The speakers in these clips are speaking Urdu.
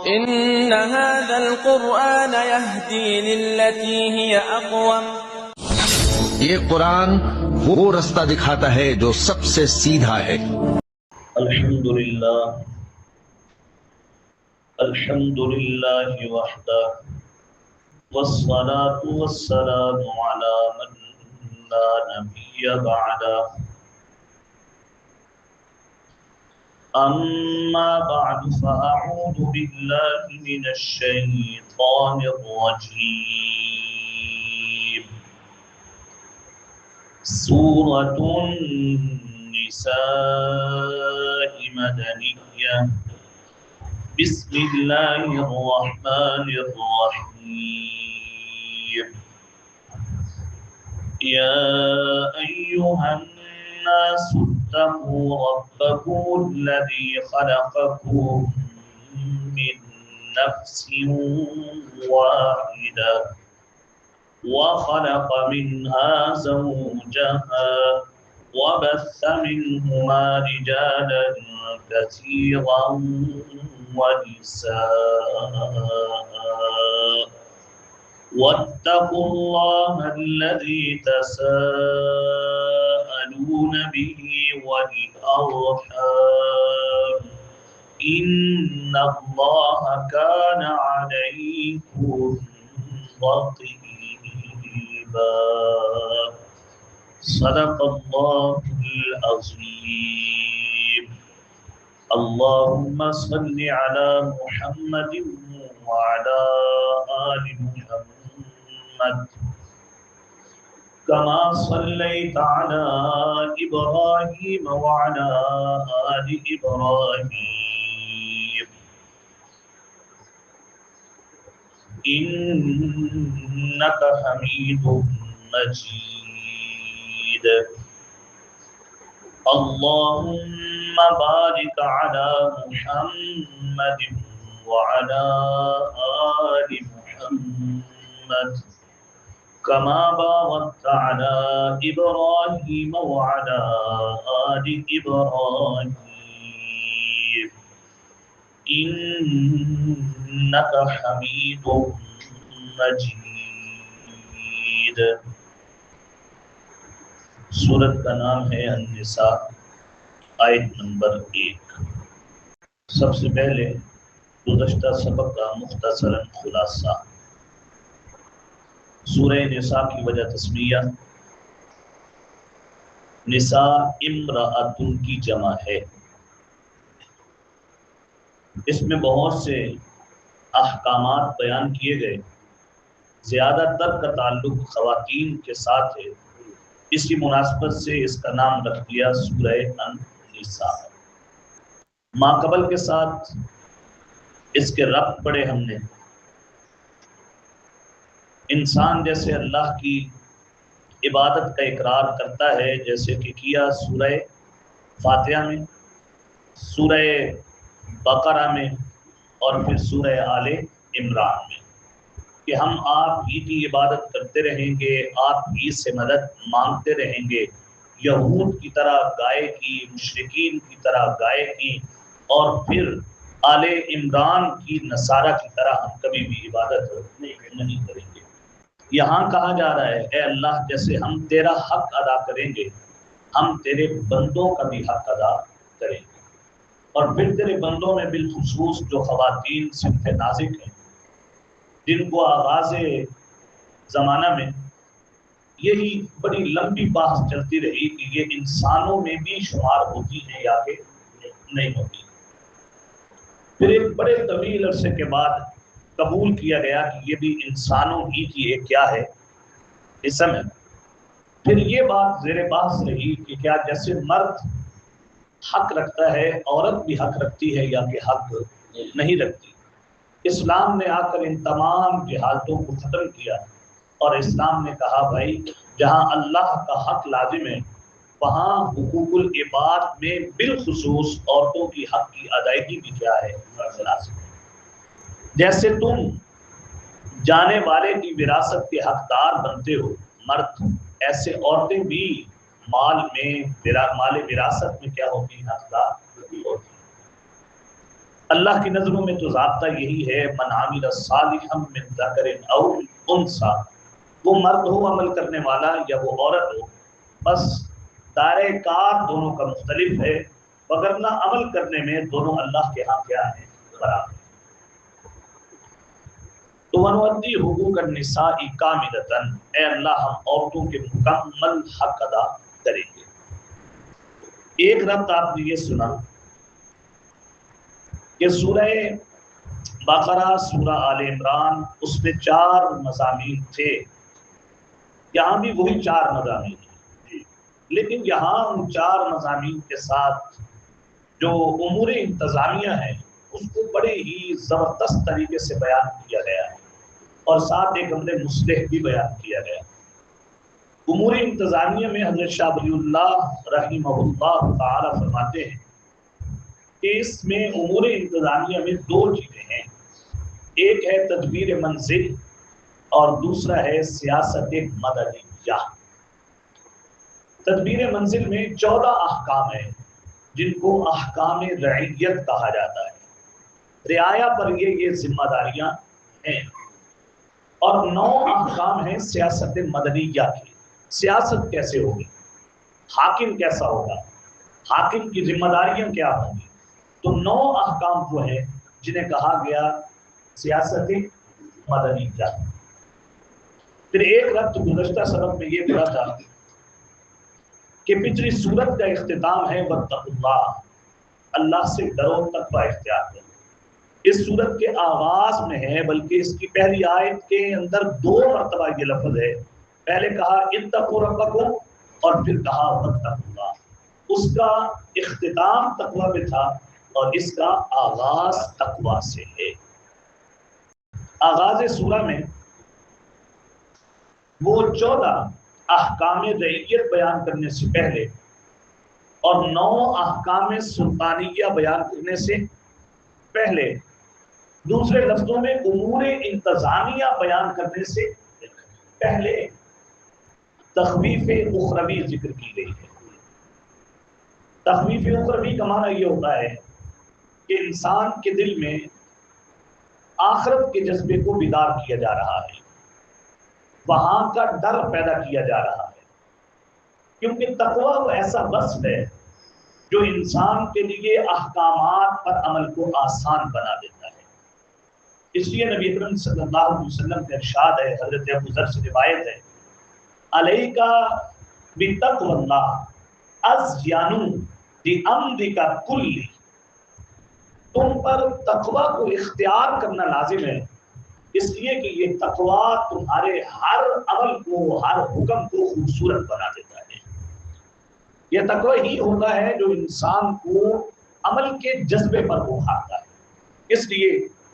إن هذا القرآن يهدي للتي هي أقوم. یہ قرآن وہ رستہ دکھاتا ہے جو سب سے سیدھا ہے۔ الحمدللہ وحدہ والصلاة والسلام على من لا نبی بعدہ اما بعد فاعوذ باللہ من الشیطان الرجیم۔ سورة النساء مدنیہ۔ بسم اللہ الرحمن الرحیم۔ یا ایہا الناس اتقوا ربکم الذی خلقکم من نفس واحدہ وخلق منها زوجها وبث منهما رجالا كثيرا ونساء واتقوا الله الذي تساءلون به والأرحام إن الله كان عليكم رقيبا۔ صدق الله العظيم۔ اللهم صل على محمد وعلى آل محمد كما صليت على إبراهيم وعلى آل إبراهيم إنك حميد مجيد۔ اللهم بارك على محمد وعلى آل محمد كما باركت على إبراهيم وعلى آل إبراهيم إنك حميد مجيد۔ سورت کا نام ہے النساء، آیت نمبر 1۔ سب سے پہلے گزشتہ سبق کا مختصراً خلاصہ۔ سورہ نساء کی وجہ تسمیہ، نساء امرأتن کی جمع ہے۔ اس میں بہت سے احکامات بیان کیے گئے، زیادہ تر کا تعلق خواتین کے ساتھ ہے، اسی مناسبت سے اس کا نام رکھ دیا سورہ النساء۔ ماقبل کے ساتھ اس کے ربط پڑھے ہم نے۔ انسان جیسے اللہ کی عبادت کا اقرار کرتا ہے، جیسے کہ کیا سورہ فاتحہ میں، سورہ بقرہ میں اور پھر سورہ آل عمران میں، کہ ہم آپ ہی کی عبادت کرتے رہیں گے، آپ ہی سے مدد مانگتے رہیں گے، یہود کی طرح گائے کی، مشرکین کی طرح گائے کی، اور پھر آل عمران کی نصارہ کی طرح ہم کبھی بھی عبادت نہیں کریں گے۔ یہاں کہا جا رہا ہے اے اللہ، جیسے ہم تیرا حق ادا کریں گے، ہم تیرے بندوں کا بھی حق ادا کریں گے۔ اور پھر تیرے بندوں میں بالخصوص جو خواتین صنف نازک ہیں، جن کو آغاز زمانہ میں یہی بڑی لمبی بحث چلتی رہی کہ یہ انسانوں میں بھی شمار ہوتی ہیں یا کہ نہیں ہوتی۔ پھر ایک بڑے طویل عرصے کے بعد قبول کیا گیا کہ یہ بھی انسانوں ہی کی ایک کیا ہے، قسم ہے۔ پھر یہ بات زیر بحث رہی کہ کیا جیسے مرد حق رکھتا ہے، عورت بھی حق رکھتی ہے یا کہ حق نہیں رکھتی۔ اسلام نے آ کر ان تمام جہالتوں کو ختم کیا، اور اسلام نے کہا بھائی جہاں اللہ کا حق لازم ہے، وہاں حقوق العباد میں بالخصوص عورتوں کی حق کی ادائیگی بھی کیا ہے، لازم ہے۔ جیسے تم جانے والے کی وراثت کے حقدار بنتے ہو مرد، ایسے عورتیں بھی مال وراثت میں کیا ہوتی ہیں، حقدار ہوتی ہیں۔ اللہ کی نظروں میں تو ضابطہ یہی ہے، من عمل صالحا من ذکر او انثی، وہ مرد ہو عمل کرنے والا یا وہ عورت ہو، بس دائرہ کار دونوں کا مختلف ہے، وگرنہ عمل کرنے میں دونوں اللہ کے ہاں کیا ہے؟ برابر۔ تو ونؤدی حقوق النساء کاملۃ، اے اللہ ہم عورتوں کے مکمل حق ادا کریں گے۔ ایک ربط آپ نے یہ سنا کہ سورہ بقرہ، سورہ آل عمران، اس میں 4 مضامین تھے، یہاں بھی وہی 4 مضامین ہیں، لیکن یہاں ان 4 مضامین کے ساتھ جو امور انتظامیہ ہیں اس کو بڑے ہی زبردست طریقے سے بیان کیا گیا ہے، اور ساتھ ایک امر مصلح بھی بیان کیا گیا۔ امور انتظامیہ میں حضرت شاہ ولی اللہ رحمہ اللہ تعالی فرماتے ہیں کہ اس میں امور انتظامیہ میں 2 چیزیں ہیں، ایک ہے تدبیر منزل اور دوسرا ہے سیاست مدنیہ۔ تدبیر منزل میں 14 احکام ہیں جن کو احکام رعیت کہا جاتا ہے، رعایا پر یہ ذمہ داریاں ہیں، اور 9 احکام ہیں سیاست مدنیہ کی۔ سیاست کیسے ہوگی، حاکم کیسا ہوگا، حاکم کی ذمہ داریاں کیا ہوں گی، تو 9 احکام وہ ہیں جنہیں کہا گیا سیاست مدنیہ۔ پھر ایک ربط گزشتہ سبق میں یہ پڑھا تھا کہ پچھلی سورت کا اختتام ہے واتقوا اللہ، اللہ سے ڈرو، تقوی اختیار کرو۔ اس سورت کے آغاز میں ہے، بلکہ اس کی پہلی آیت کے اندر 2 مرتبہ یہ لفظ ہے، پہلے کہا اتقوا ربکم اور پھر کہا واتقوا اللہ۔ اس کا اختتام تقوی میں تھا اور اس کا آغاز تقوی سے ہے۔ آغاز سورہ میں وہ 14 احکام رعیت بیان کرنے سے پہلے اور 9 احکام سلطانیہ بیان کرنے سے پہلے، دوسرے لفظوں میں امور انتظامیہ بیان کرنے سے پہلے تخویف اخروی ذکر کی گئی ہے۔ تخویف اخروی کا معنی یہ ہوتا ہے کہ انسان کے دل میں آخرت کے جذبے کو بیدار کیا جا رہا ہے، وہاں کا ڈر پیدا کیا جا رہا ہے، کیونکہ تقوی وہ ایسا وصف ہے جو انسان کے لیے احکامات پر عمل کو آسان بنا دیتا ہے۔ اس لیے نبی اکرم صلی اللہ علیہ وسلم کا ارشاد ہے، حضرت ابو ذر سے روایت ہے، علیک بتقوی اللہ ازین بامرک کلی، تم پر تقوی کو اختیار کرنا لازم ہے، اس لیے کہ یہ تقوی تمہارے ہر عمل کو، ہر حکم کو خوبصورت بنا دیتا ہے۔ یہ تقوی ہی ہوتا ہے جو انسان کو عمل کے جذبے پر اٹھاتا ہے۔ اس لیے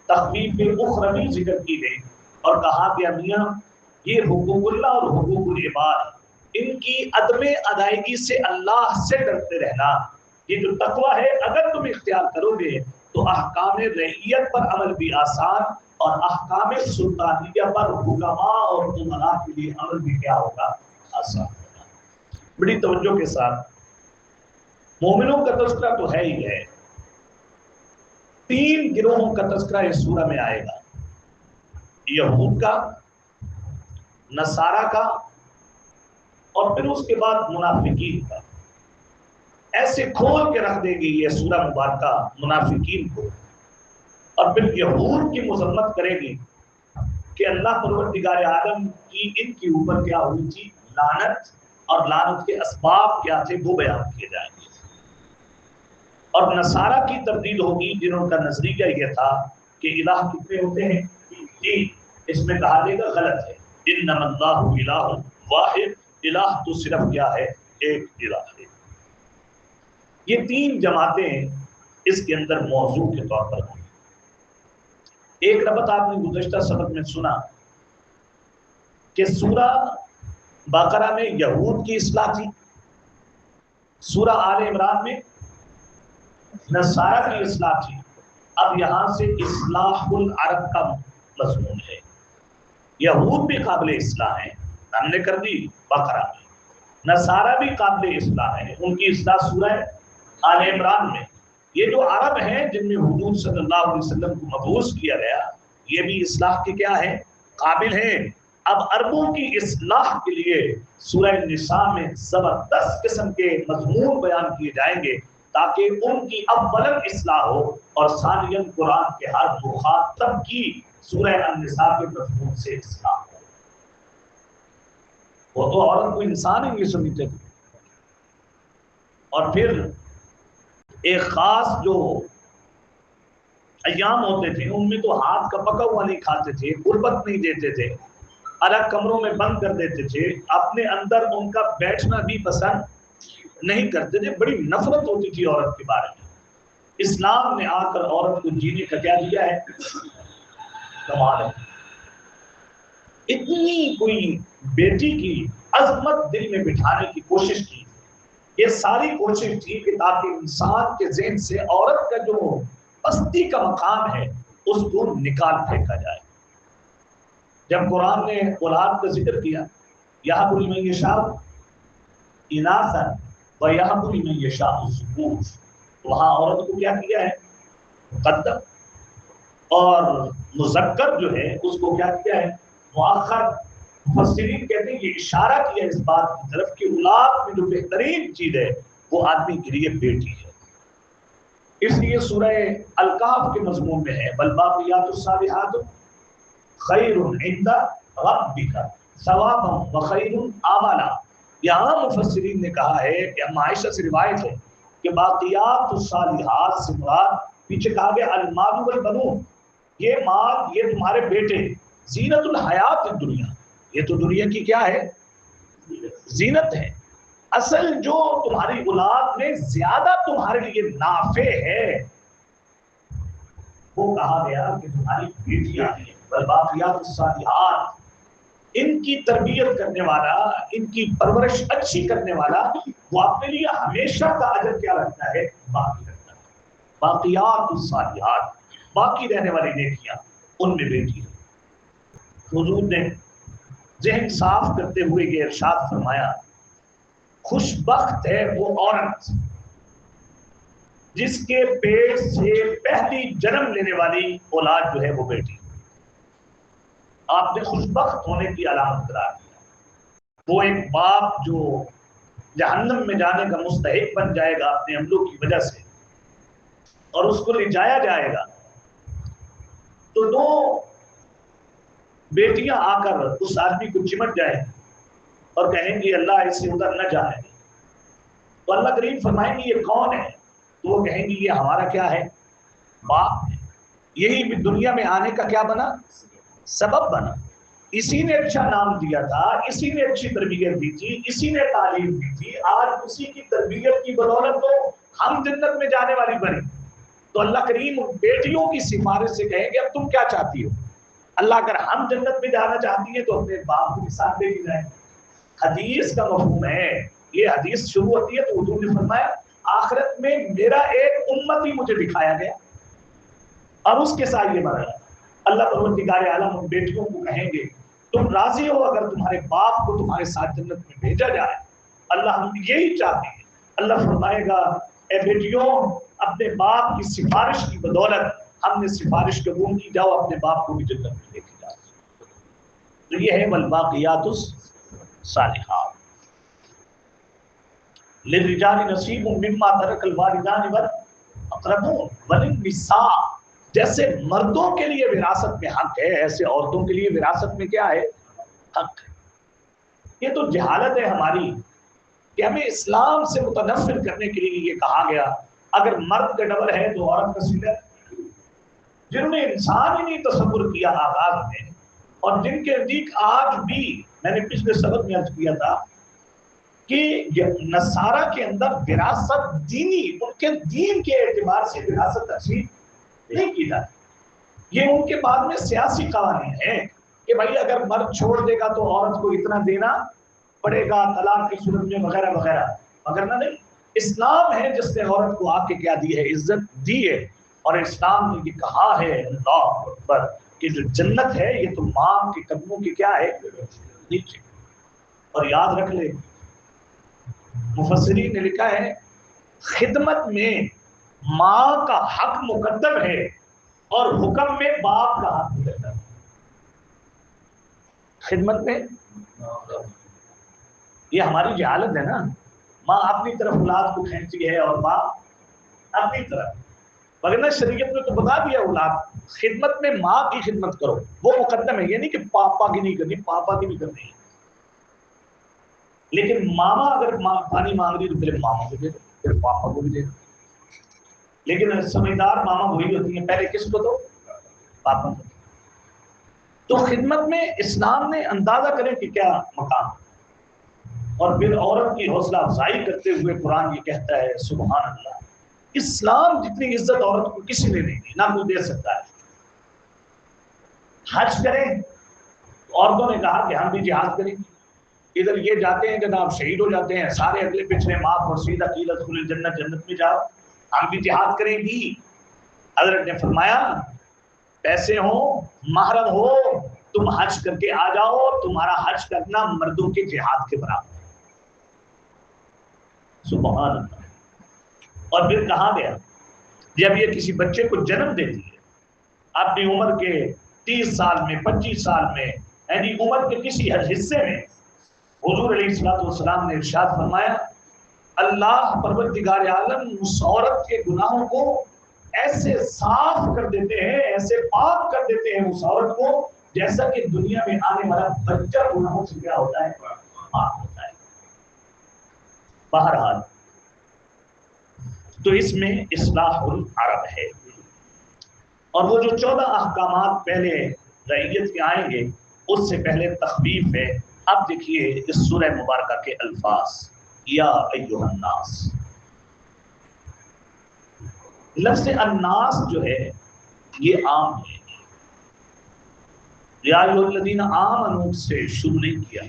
تخویف اخروی ذکر کی گئی اور کہا کہ میاں یہ حقوق اللہ اور حقوق العباد، ان کی عدم ادائیگی سے اللہ سے ڈرتے رہنا، یہ جو تقوی ہے اگر تم اختیار کرو گے تو احکام رعیت پر عمل بھی آسان، اور احکام سلطانیہ پر حکماء اور امراء کے لیے عمل بھی کیا ہوگا؟ آسان ہوگا۔ بڑی توجہ کے ساتھ، مومنوں کا تذکرہ تو ہے ہی ہے، 3 گروہوں کا تذکرہ اس سورہ میں آئے گا، یہود کا، نصارہ کا، اور پھر اس کے بعد منافقین کا۔ ایسے کھول کے رکھ دے گی یہ سورہ مبارکہ منافقین کو، اور پھر یہود کی مذمت کرے گی کہ اللہ پروردگار عالم کی ان کے اوپر کیا ہوئی تھی؟ لعنت، اور لعنت کے اسباب کیا تھے وہ بیان کیے جائیں گے۔ اور نصارہ کی تردید ہوگی جنہوں کا نظریہ یہ تھا کہ الہ کتنے ہوتے ہیں؟ 3۔ اس میں کہا جائے گا غلط ہے، انما اللہ الہ واحد، الہ تو صرف کیا ہے؟ ایک الہ ہے۔ یہ 3 جماعتیں اس کے اندر موضوع کے طور پر ہوں۔ ایک ربط آپ نے گزشتہ سبق میں سنا کہ سورہ بقرہ میں یہود کی اصلاح تھی، سورہ آل عمران میں نصارہ کی اصلاح تھی، اب یہاں سے اصلاح العرب کا مضمون ہے۔ یہود بھی قابل اصلاح ہیں، ہم نے کر دی بقرہ میں، نصارہ بھی قابل اصلاح ہیں، ان کی اصلاح سورہ آل عمران میں، یہ جو عرب ہیں جن میں حضور صلی اللہ علیہ وسلم کو مبعوث کیا گیا، یہ بھی اصلاح کے کیا ہے؟ قابل ہیں۔ اب عربوں کی اصلاح کے لیے سورہ نساء میں زبردست قسم کے مضمون بیان کیے جائیں گے تاکہ ان کی اولاً اصلاح ہو اور ثانیاً قرآن کے ہر مخاطب کی سورہ النساء کے مضمون سے اصلاح ہو۔ وہ تو عورت کو انسان ہی نہیں سمجھتے تھے، اور پھر ایک خاص جو ایام ہوتے تھے ان میں تو ہاتھ کا پکا ہوا نہیں کھاتے تھے، قربت نہیں دیتے تھے، الگ کمروں میں بند کر دیتے تھے، اپنے اندر ان کا بیٹھنا بھی پسند نہیں کرتے تھے، بڑی نفرت ہوتی تھی عورت کے بارے میں۔ اسلام نے آ کر عورت کو جینے کا کیا دیا ہے؟ کمال ہے۔ اتنی کوئی بیٹی کی عظمت دل میں بٹھانے کی کوشش کی، یہ ساری کوشش تھی کہ تاکہ انسان کے ذہن سے عورت کا جو پستی کا مقام ہے اس کو نکال پھینکا جائے۔ جب قرآن نے اولاد کا ذکر کیا، یہب لمن یشاء اناثا ویہب لمن یشاء الذکور، وہاں عورت کو کیا کیا ہے؟ مقدم، اور مذکر جو ہے اس کو کیا کیا ہے؟ مؤخر۔ مفسرین کہتے ہیں یہ اشارہ کیا اس بات کی طرف کہ اولاد میں جو بہترین چیز ہے وہ آدمی کے لیے بیٹی ہے۔ اس لیے سورہ الکہف کے مضمون میں ہے والباقیات الصالحات خیر عند ربک ثوابا وخیر آمالا۔ یہاں مفسرین نے کہا ہے کہ ام عائشہ سے روایت ہے کہ باقیات الصالحات سے مراد پیچھے کہا گیا المال والبنون، یہ مال، یہ تمہارے بیٹے، زینت الحیات الدنیا، یہ تو دنیا کی کیا ہے؟ زینت ہے۔ اصل جو تمہاری اولاد میں زیادہ تمہارے لیے نافع ہے وہ کہا گیا کہ تمہاری بیٹیاں ہیں، والباقیات الصالحات، ان کی تربیت کرنے والا، ان کی پرورش اچھی کرنے والا، وہ اپنے لیے ہمیشہ کا اجر کیا رکھتا ہے؟ باقی رکھتا ہے۔ باقیات الصالحات، باقی رہنے والی نیکیاں، ان میں بیٹی ہے۔ حضور نے ذہن صاف کرتے ہوئے یہ ارشاد فرمایا، خوش بخت ہے وہ عورت جس کے پیٹ سے پہلی جنم لینے والی اولاد جو ہے وہ بیٹی۔ آپ نے خوش بخت ہونے کی علامت قرار دیا۔ وہ ایک باپ جو جہنم میں جانے کا مستحق بن جائے گا اپنے عملوں کی وجہ سے، اور اس کو لے جایا جائے گا، تو دو بیٹیاں آ کر اس آدمی کو چمٹ جائیں اور کہیں گی اللہ اسے ادھر نہ جانے دے، تو اللہ کریم فرمائیں گے یہ کون ہے؟ تو وہ کہیں گی یہ ہمارا کیا ہے؟ باپ ہے۔ یہی بھی دنیا میں آنے کا کیا بنا؟ سبب بنا۔ اسی نے اچھا نام دیا تھا، اسی نے اچھی تربیت دی تھی، اسی نے تعلیم دی تھی، آج اسی کی تربیت کی بدولت تو ہم جنت میں جانے والی بنی۔ تو اللہ کریم بیٹیوں کی سفارش سے کہیں گے اب تم کیا چاہتی ہو؟ اللہ اگر ہم جنت میں جانا چاہتی ہے تو اپنے باپ کو ساتھ دے دی جائے۔ حدیث کا مفہوم ہے، یہ حدیث شروع ہوتی ہے تو حضور نے فرمایا آخرت میں میرا ایک امتی مجھے دکھایا گیا اور اس کے ساتھ یہ بنا۔ اللہ پروردگار عالم ان بیٹیوں کو کہیں گے تم راضی ہو اگر تمہارے باپ کو تمہارے ساتھ جنت میں بھیجا جائے؟ اللہ ہم یہی چاہتے ہیں۔ اللہ فرمائے گا اے بیٹیوں اپنے باپ کی سفارش کی بدولت ہم نے سفارش قبول کی، جاؤ اپنے باپ کو بھی جنت میں لے کے جاؤ۔ تو یہ ہے والباقیات الصالحات۔ للرجال نصیب مما ترک الوالدان والاقربون وللنساء، جیسے مردوں کے لیے وراثت میں حق ہے ایسے عورتوں کے لیے وراثت میں کیا ہے؟ حق ہے۔ یہ تو جہالت ہے ہماری کہ ہمیں اسلام سے متنفر کرنے کے لیے یہ کہا گیا اگر مرد کا ڈبل ہے تو عورت کا سنگل۔ جنہوں نے انسان ہی نہیں تصور کیا آغاز میں، اور جن کے نزدیک آج بھی، میں نے پچھلے سبق میں عرض کیا تھا کہ نصارہ کے اندر وراثت دینی، ان کے دین کے اعتبار سے وراثت تقسیم نہیں کی جاتی۔ یہ ان کے بعد میں سیاسی قوانین ہیں کہ بھائی اگر مرد چھوڑ دے گا تو عورت کو اتنا دینا پڑے گا طلاق کی صورت میں وغیرہ وغیرہ، مگر نہ نہیں، اسلام ہے جس نے عورت کو آ کے کیا دی ہے؟ عزت دی ہے۔ اور اسلام نے یہ کہا ہے اللہ اکبر کہ جو جنت ہے یہ تو ماں کے قدموں کی کیا ہے؟ نیچے۔ اور یاد رکھ لے مفسرین نے لکھا ہے خدمت میں ماں کا حق مقدم ہے اور حکم میں باپ کا حق مقدم ہے. خدمت میں یہ ہماری جہالت ہے نا. ماں اپنی طرف اولاد کو کھینچتی ہے اور باپ اپنی طرف. وغیرہ شریعت نے تو بتا دیا اولاد خدمت میں ماں کی خدمت کرو، وہ مقدم ہے. یہ نہیں کہ پاپا کی نہیں کرنی، پاپا کی بھی کرنی ہے. لیکن ماما اگر پانی مانگ رہی تو پہلے ماما کو دے دو، پھر پاپا کو بھی دے دو. لیکن سمجھدار ماما وہی ہوتی ہیں، پہلے کس کو دو؟ پاپا کو. تو خدمت میں اسلام نے اندازہ کریں کہ کیا مقام. اور پھر عورت کی حوصلہ افزائی کرتے ہوئے قرآن یہ کہتا ہے سبحان اللہ، اسلام جتنی عزت عورت کو کسی نے نہیں دی، نہ کوئی دے سکتا ہے. حج کریں، عورتوں نے کہا کہ ہم بھی جہاد کریں. ادھر یہ جاتے ہیں جب آپ شہید ہو جاتے ہیں، سارے اگلے پچھلے معاف اور سیدھا قیلت خل الجنت، جنت میں جاؤ. ہم بھی جہاد کریں گی. حضرت نے فرمایا پیسے ہوں، محرم ہو، تم حج کر کے آ جاؤ، تمہارا حج کرنا مردوں کے جہاد کے برابر. سبحان اللہ. اور پھر کہا گیا جب یہ کسی بچے کو جنم دیتی ہے اپنی عمر کے 30 سال میں، 25 سال میں، یعنی عمر کے کسی حصے میں، حضور علیہ الصلوۃ والسلام نے ارشاد فرمایا اللہ پروردگار عالم اس عورت کے گناہوں کو ایسے صاف کر دیتے ہیں، ایسے پاک کر دیتے ہیں اس عورت کو، جیسا کہ دنیا میں آنے والا بچہ گناہوں سے کیا ہوتا ہے؟ پاک ہوتا ہے. بہرحال تو اس میں اصلاح العرب ہے. اور وہ جو 14 احکامات پہلے رعیت کے آئیں گے اس سے پہلے تخفیف ہے. اب دیکھیے اس سورہ مبارکہ کے الفاظ. یا ایھا الناس، لفظ الناس جو ہے یہ عام ہے. یا ایھا الذین آمنوا سے شروع نہیں کیا،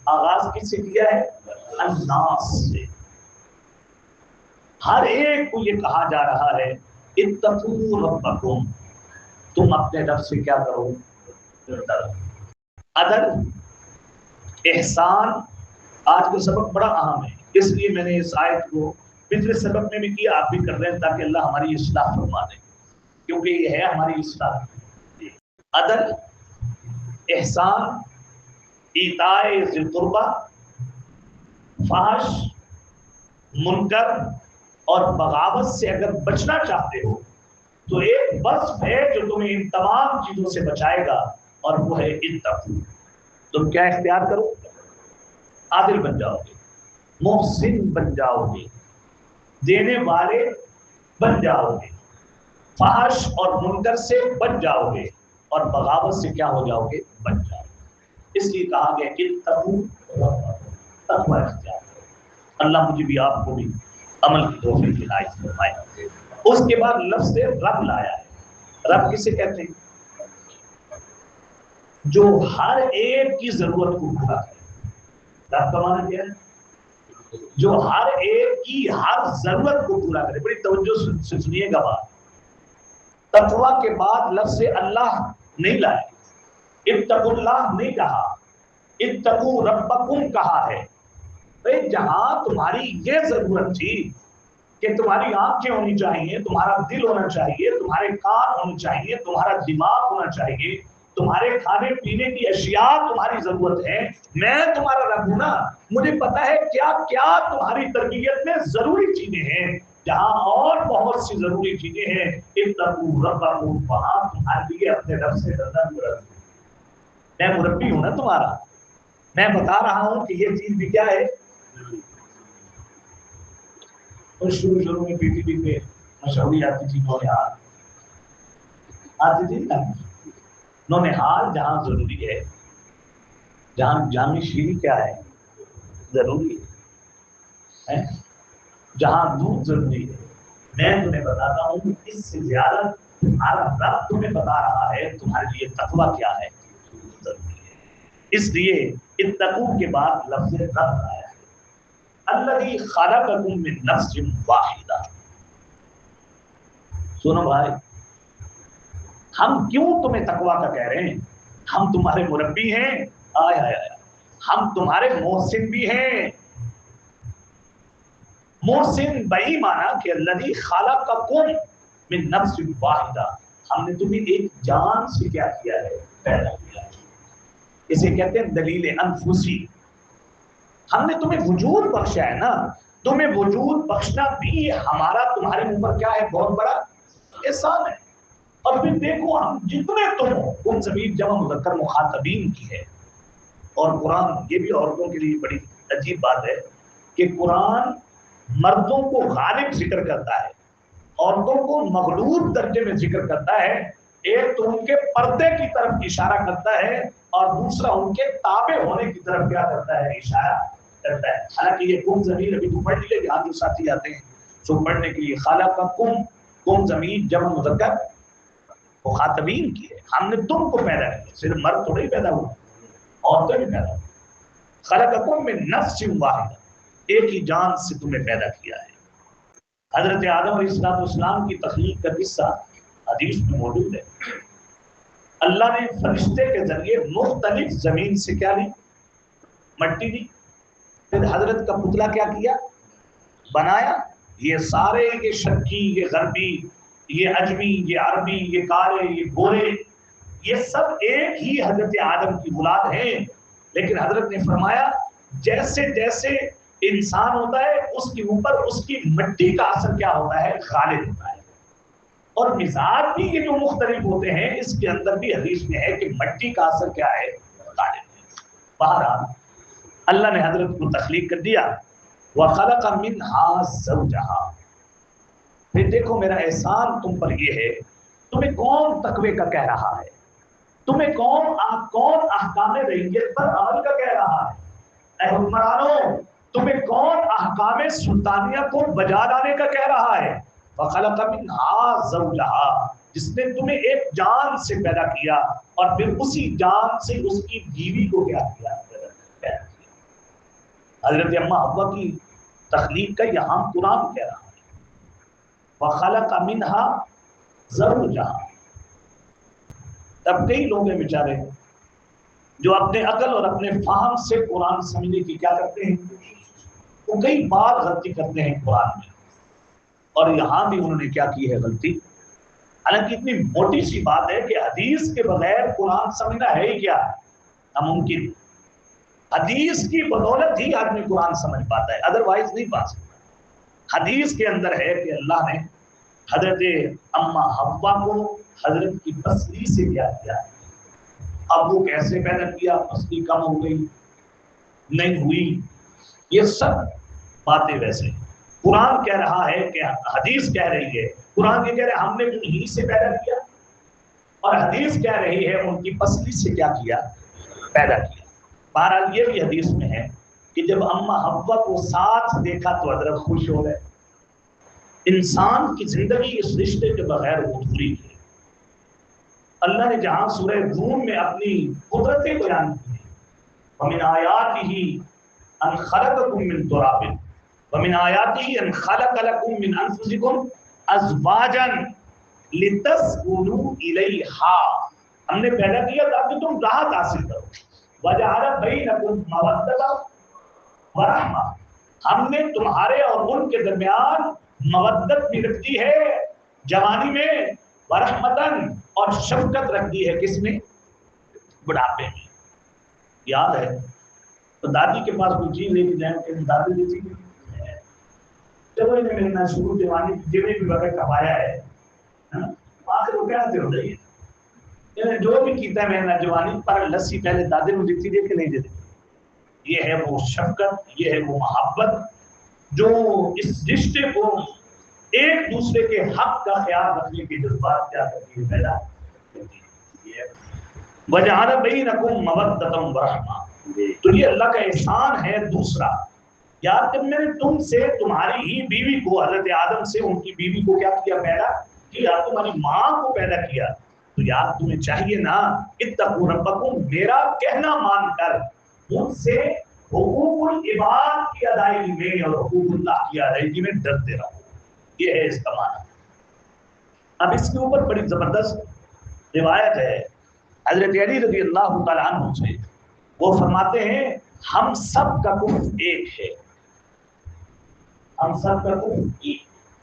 آغاز کس سے کیا ہے؟ الناس سے. ہر ایک کو یہ کہا جا رہا ہے اتقوا ربکم، تم اپنے رب سے کیا کرو؟ ڈرو. عدل، احسان. آج کا سبق بڑا اہم ہے، اس لیے میں نے اس آیت کو پچھلے سبق میں بھی کیا، آپ بھی کر رہے ہیں تاکہ اللہ ہماری اصلاح فرما دے، کیونکہ یہ ہے ہماری اصلاح. عدل، احسان، ایتاء ذی القربی، فحش، منکر اور بغاوت سے اگر بچنا چاہتے ہو تو ایک وصف ہے جو تمہیں ان تمام چیزوں سے بچائے گا، اور وہ ہے اتقوا. تم کیا اختیار کرو؟ عادل بن جاؤ گے، محسن بن جاؤ گے، دینے والے بن جاؤ گے، فحش اور منکر سے بچ جاؤ گے، اور بغاوت سے کیا ہو جاؤ گے؟ بچ جاؤ گے. اس لیے کہا گیا کہ تقوی اختیار کرو. اللہ مجھے بھی آپ کو بھی عمل کی توفیق عنایت فرمائے. اس کے بعد لفظ رب لایا ہے. رب کسے کہتے ہیں؟ جو ہر ایک کی ضرورت کو پورا کرے. رب کا معنی کیا ہے؟ جو ہر ایک کی ہر ضرورت کو پورا کرے. بڑی توجہ سے سنیے گا بات. تقوی کے بعد لفظ اللہ نہیں لائے، اتقوا اللہ نہیں کہا، اتقوا ربکم کہا ہے. بھئی جہاں تمہاری یہ ضرورت تھی کہ تمہاری آنکھیں ہونی چاہیے، تمہارا دل ہونا چاہیے، تمہارے کان ہونے چاہیے، تمہارا دماغ ہونا چاہیے، تمہارے کھانے پینے کی اشیاء تمہاری ضرورت ہے، میں تمہارا رب ہوں نا، مجھے پتا ہے کیا کیا تمہاری تربیت میں ضروری چیزیں ہیں. جہاں اور بہت سی ضروری چیزیں ہیں، اتقوا ربکم، وہاں تمہارے لیے اپنے رب سے ڈرنا ضرورت ہے. میں مربی ہوں نا تمہارا، میں بتا رہا ہوں کہ یہ چیز بھی کیا ہے. اور شروع میں پی ٹی وی پہ مشہوری آتی تھی نونہال، آتی تھی نا نونہال. جہاں ضروری ہے، جہاں جامع شیری کیا ہے ضروری ہے، جہاں دودھ ضروری ہے، میں تمہیں بتاتا ہوں اس سے زیادہ تمہارا رب تمہیں بتا رہا ہے تمہارے لیے تقویٰ کیا ہے ضروری ہے. اس لیے اتقوا کے بعد لفظ رب آیا ہے. الذی خلقکم من نفس واحدہ. سنو بھائی، ہم کیوں تمہیں تقویٰ کا کہہ رہے ہیں؟ ہم تمہارے مربی ہیں، آیا ہم تمہارے محسن بھی ہیں. محسن بئی مانا کہ الذی خلقکم من نفس واحدہ، ہم نے تمہیں ایک جان سے کیا کیا ہے، پیدا کیا ہے. اسے کہتے ہیں دلیل انفسی. ہم نے تمہیں وجود بخشا ہے نا، تمہیں وجود بخشنا بھی ہمارا تمہارے اوپر کیا ہے، بہت بڑا احسان ہے. اور پھر دیکھو ہم جتنے تم ہو، ان ضمیر جمع مذکر مخاطبین کی ہے. اور قرآن یہ بھی عورتوں کے لیے بڑی عجیب بات ہے کہ قرآن مردوں کو غالب ذکر کرتا ہے، عورتوں کو مغلوب درجے میں ذکر کرتا ہے. ایک تو ان کے پردے کی طرف اشارہ کرتا ہے اور دوسرا ان کے تابع ہونے کی طرف کیا کرتا ہے، اشارہ کرتا ہے. حالانکہ یہ کم ضمیر ابھی تو پڑھ لیجیے، جہاں جو ساتھی آتے ہیں سو پڑھنے کے لیے، خلقکم کم ضمیر جمع مذکر مخاطبین کی ہے. ہم نے تم کو پیدا کیا، صرف مرد تھوڑے ہی پیدا ہوا، عورتیں بھی پیدا ہوئی. خلقکم من نفس واحدہ، ایک ہی جان سے تمہیں پیدا کیا ہے. حضرت آدم علیہ السلام کی تخلیق کا قصہ حدیث میں موجود ہے. اللہ نے فرشتے کے ذریعے مختلف زمین سے کیا لی، مٹی دی. پھر حضرت کا پتلا کیا کیا، بنایا. یہ سارے، یہ شرقی، یہ غربی، یہ اجمی، یہ عربی، یہ کالے، یہ گورے، یہ سب ایک ہی حضرت آدم کی اولاد ہیں. لیکن حضرت نے فرمایا جیسے جیسے انسان ہوتا ہے اس کے اوپر اس کی مٹی کا اثر کیا ہوتا ہے، غالب ہوتا ہے. اور مزاج بھی یہ جو مختلف ہوتے ہیں، اس کے اندر بھی حدیث میں ہے کہ مٹی کا اثر کیا ہے، غالب ہے. بہرحال اللہ نے حضرت کو تخلیق کر دیا. وَخَلَقَ مِنْهَا زَوْجَهَا. پھر دیکھو میرا احسان تم پر یہ ہے، تمہیں کون تقوی کا کہہ رہا ہے، تمہیں کون احکام رعیت پر عمل کا کہہ رہا ہے. اے حکمرانوں، تمہیں کون احکام سلطانیہ کو بجا لانے کا کہہ رہا ہے. وَخَلَقَ مِنْهَا زَوْجَهَا، جس نے تمہیں ایک جان سے پیدا کیا اور پھر اسی جان سے اس کی بیوی کو کیا کیا، پیدا کیا. حضرت اماں حوا کی تخلیق کا یہاں قرآن کہہ رہا ہے وَخَلَقَ مِنْهَا زَوْجَهَا. اب کئی لوگ ہیں بیچارے جو اپنے عقل اور اپنے فہم سے قرآن سمجھنے کی کیا کرتے ہیں، وہ کئی بار غلطی کرتے ہیں قرآن میں. اور یہاں بھی انہوں نے کیا کی ہے، غلطی. حالانکہ اتنی موٹی سی بات ہے کہ حدیث کے بغیر قرآن سمجھنا ہے ہی کیا، ناممکن. حدیث کی بدولت ہی آدمی قرآن سمجھ پاتا ہے، ادروائز نہیں پا سکتا. حدیث کے اندر ہے کہ اللہ نے حضرت اماں حوا کو حضرت کی پسلی سے کیا کیا. اب وہ کیسے پیدا کیا، پسلی کم ہو گئی نہیں ہوئی، یہ سب باتیں ویسے. قرآن کہہ رہا ہے کہ حدیث کہہ رہی ہے، قرآن یہ کہہ رہا ہے ہم نے انہی سے پیدا کیا، اور حدیث کہہ رہی ہے ان کی پسلی سے کیا کیا، پیدا کیا. بہرحال یہ بھی حدیث میں ہے کہ جب اماں حوا کو ساتھ دیکھا تو حضرت خوش ہو گئے. انسان کی زندگی اس رشتے کے بغیر ادھوری ہے. اللہ نے جہاں سورہ روم میں اپنی قدرتیں بیان کی ہیں، وَمِنْ آيَاتِهِ أَنْ خَلَقَكُم مِّن تُرَابٍ وَمِنْ آيَاتِهِ أَنْ خَلَقَ لَكُم مِّنْ أَنفُسِكُمْ أَزْوَاجًا لِتَسْكُنُوا إِلَيْهَا. ہم نے پیدا کیا تاکہ تم راحت حاصل کرو. وَجَعَلَ بَيْنَكُم مَّوَدَّةً وَرَحْمَةً. ہم نے تمہارے اور ان کے درمیان مودت بھی رکھ دی ہے جوانی میں، ورحمتن اور شفقت رکھ دی ہے کس میں، بڑھاپے میں. یاد ہے تو دادی کے پاس کوئی چیز لے کے جائیں کہ دادی دیتی چلو انہیں میرے نہ شروع جوانی جنہیں بھی وقت کمایا ہے آخر وہ کہتے ہو رہی ہے جو بھی کیتا ہے میرے نہ جوانی پر لسی پہلے دادی کو دیتی دے کے نہیں دیتی. یہ ہے وہ شفقت، یہ ہے وہ محبت جو اس رشتے کو ایک دوسرے کے حق کا خیال رکھنے کے جذبات کیا کرتی ہے، پیدا کرتی ہے. وَجَعَلَ بَيْنَكُم مَّوَدَّةً وَرَحْمَةً. تو یہ اللہ کا احسان ہے. دوسرا، یار جب میں نے تم سے تمہاری ہی بیوی کو، حضرت آدم سے ان کی بیوی کو کیا کیا، پیدا کیا، تمہاری ماں کو پیدا کیا، تو یار تمہیں چاہیے نا اتقوا ربکم، میرا کہنا مان کر ان سے حقوق العباد کی ادائیگی میں اور حقوق اللہ کی ادائیگی میں ڈرتے رہو. یہ ہے اس کا معنی. اب اس کے اوپر بڑی زبردست روایت ہے حضرت علی رضی اللہ تعالیٰ عنہ سے. وہ فرماتے ہیں ہم سب کا کفر ایک ہے، ہم سب کا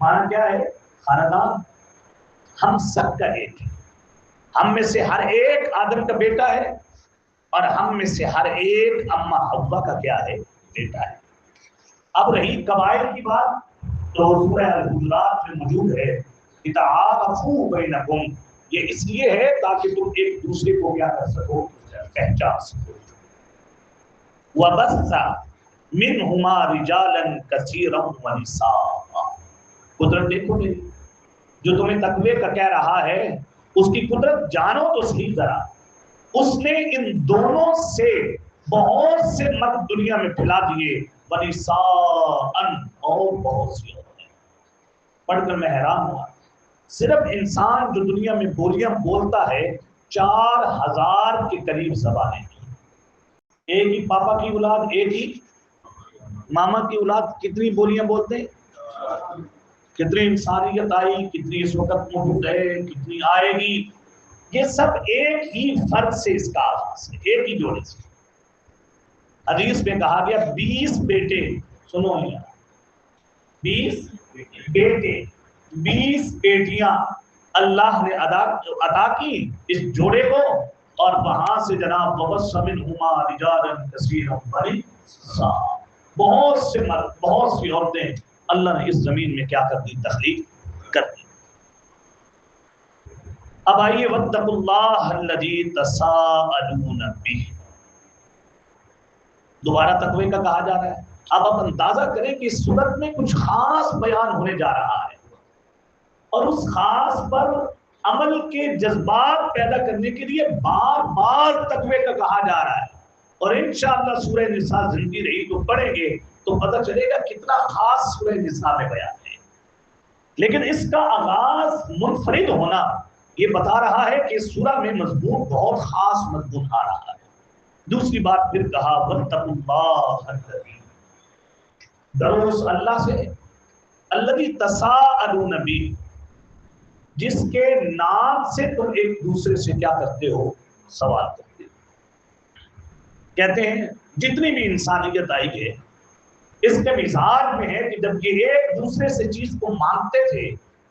مانا کیا ہے؟ خاندان ہم سب کا ایک ہے. ہم میں سے ہر ایک آدم کا بیٹا ہے اور ہم میں سے ہر ایک اما حوا کا کیا ہے؟ بیٹا ہے. اب رہی قبائل کی بات تو سورہ الحجرات میں موجود ہے تعارفوا بینکم، یہ اس لیے ہے تاکہ تم ایک دوسرے کو کیا کر سکو؟ پہچان سکو. وَبَثَّ مِنْهُمَا رِجَالًا كَثِيرًا وَنِسَاءً. قدرت دیکھو میری، جو تمہیں تقوی کا کہہ رہا ہے اس کی قدرت جانو تو صحیح ذرا. اس نے ان دونوں سے بہت سے مرد دنیا میں پھیلا دیے، وَنِسَاءً، اور بہت سی عورتیں. پڑھ کر میں حیران ہوا، صرف انسان جو دنیا میں بولیاں بولتا ہے 4000 کے قریب زبانیں ہیں. ایک ہی پاپا کی اولاد، ایک ہی ماما کی اولاد کتنی بولیاں بولتے ہیں؟ کتنی انسانیت آئی، کتنی اس وقت موجود ہے، کتنی آئے گی، یہ سب ایک ہی فرد سے اس کا آغاز ہے، ایک ہی جوڑے سے. حدیث میں کہا گیا 20 بیٹے، سنو نہیں، 20 بیٹے 20 بیٹیاں اللہ نے عطا کی اس جوڑے کو، اور وہاں سے جناب وَبَثَّ مِنْهُمَا رِجَالًا كَثِيرًا وَنِسَاءً، بہت سے مرد بہت سی عورتیں اللہ نے اس زمین میں کیا کر دی؟ تخلیق کر دی. اب آئیے وَاتَّقُوا اللَّهَ الَّذِي تَسَاءَلُونَ بِهِ، دوبارہ تقوی کا کہا جا رہا ہے. اب آپ اندازہ کریں کہ اس صورت میں کچھ خاص بیان ہونے جا رہا ہے اور اس خاص پر عمل کے جذبات پیدا کرنے کے لیے بار بار تقوی کا کہا جا رہا ہے. اور انشاءاللہ سورہ نساء زندگی رہی تو پڑھیں گے تو پتہ چلے گا کتنا خاص سورہ نساء میں بیان ہے. لیکن اس کا آغاز منفرد ہونا یہ بتا رہا ہے کہ اس سورہ میں مضمون بہت خاص مضمون آ رہا ہے. دوسری بات پھر کہا وَاتَّقُوا اللَّهَ الَّذِي، ڈرو اس اللہ سے الَّذِي تَسَاءَلُونَ بِهِ، جس کے نام سے تم ایک دوسرے سے کیا کرتے ہو؟ سوال کرتے ہو. کہتے ہیں جتنی بھی انسانیت آئی ہے اس کے مزاج میں ہے کہ جب یہ ایک دوسرے سے چیز کو مانگتے تھے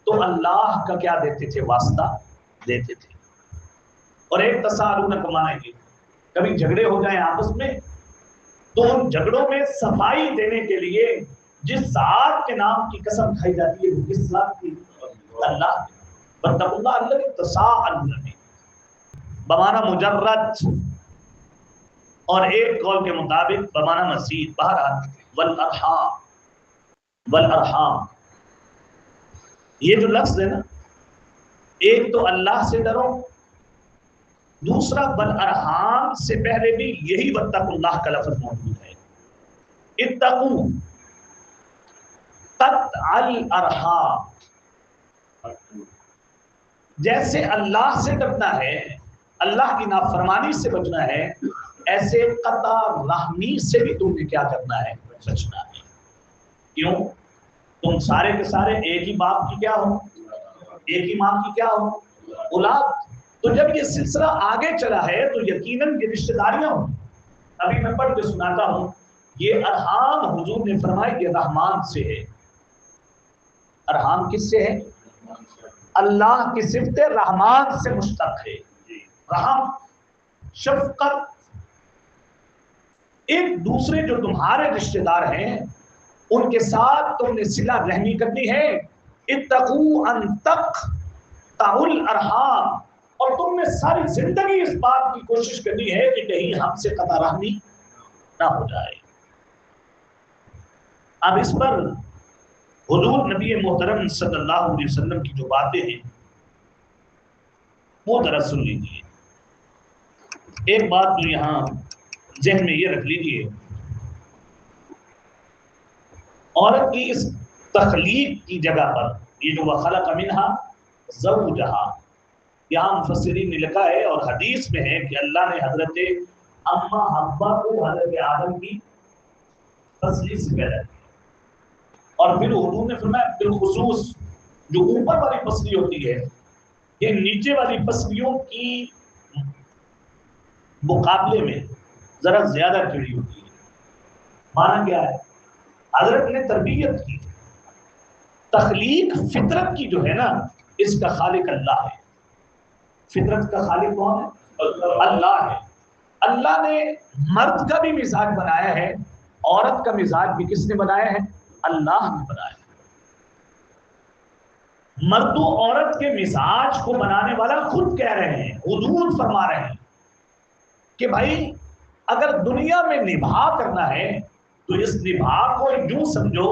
تو اللہ کا کیا دیتے تھے؟ واسطہ دیتے تھے. اور ایک تساءلون کو مانیں گے، کبھی جھگڑے ہو جائیں آپس میں تو ان جھگڑوں میں صفائی دینے کے لیے جس ذات کے نام کی قسم کھائی جاتی ہے وہ کس ذات کی؟ اللہ. وَاتَّقُوا اللَّهَ الَّذِي تَسَاءَلُونَ بِهِ بمعنی مجرد، اور ایک قول کے مطابق بمعنی مزید. بہرحال والارحام، یہ جو لفظ ہے نا، ایک تو اللہ سے ڈرو، دوسرا والارحام سے پہلے بھی یہی واتقوا اللہ کا لفظ موجود ہے. اتقوا قطع الارحام، جیسے اللہ سے ڈرنا ہے، اللہ کی نافرمانی سے بچنا ہے، ایسے قطع رحمی سے بھی تم نے کیا کرنا ہے؟ بچنا ہے. کیوں؟ تم سارے کے سارے ایک ہی باپ کی کیا ہو، ایک ہی ماں کی کیا ہو، اولاد. تو جب یہ سلسلہ آگے چلا ہے تو یقیناً یہ رشتہ داریاں ہوں. ابھی میں پڑھ کے سناتا ہوں. یہ ارحام حضور نے فرمایا یہ رحمان سے ہے. ارحام کس سے ہے؟ اللہ کی صفت رحمان سے مشتق ہے. رحم، شفقت. ایک دوسرے جو تمہارے رشتہ دار ہیں ان کے ساتھ تم نے صلہ رحمی کرنی ہے. اتقوا ان تقطعوا الارحام، اور تم نے ساری زندگی اس بات کی کوشش کرنی ہے کہ کہیں ہم سے قطع رحمی نہ ہو جائے. اب اس پر حضور نبی محترم صلی اللہ علیہ وسلم کی جو باتیں ہیں وہ ذرا سن لیجیے. ایک بات جو یہاں ذہن میں یہ رکھ لیجیے، عورت کی اس تخلیق کی جگہ پر یہ جو وَخَلَقَ مِنْهَا زَوْجَهَا، یہاں مفسرین نے لکھا ہے اور حدیث میں ہے کہ اللہ نے حضرت اما حوا کو حضرت آدم کی پسلی سے پیدا کیا. اور پھر حضور نے فرمایا بالخصوص جو اوپر والی پسلی ہوتی ہے یہ نیچے والی پسلیوں کی مقابلے میں ذرا زیادہ ٹیڑھی ہوتی ہے. مانا کیا ہے؟ حضرت نے تربیت کی تخلیق فطرت کی جو ہے نا، اس کا خالق اللہ ہے. فطرت کا خالق کون ہے؟ اللہ ہے. اللہ نے مرد کا بھی مزاج بنایا ہے، عورت کا مزاج بھی کس نے بنایا ہے؟ اللہ نے بنایا ہے. مرد و عورت کے مزاج کو بنانے والا خود کہہ رہے ہیں، حدود فرما رہے ہیں کہ بھائی اگر دنیا میں نبھا کرنا ہے تو اس نبھا کو یوں سمجھو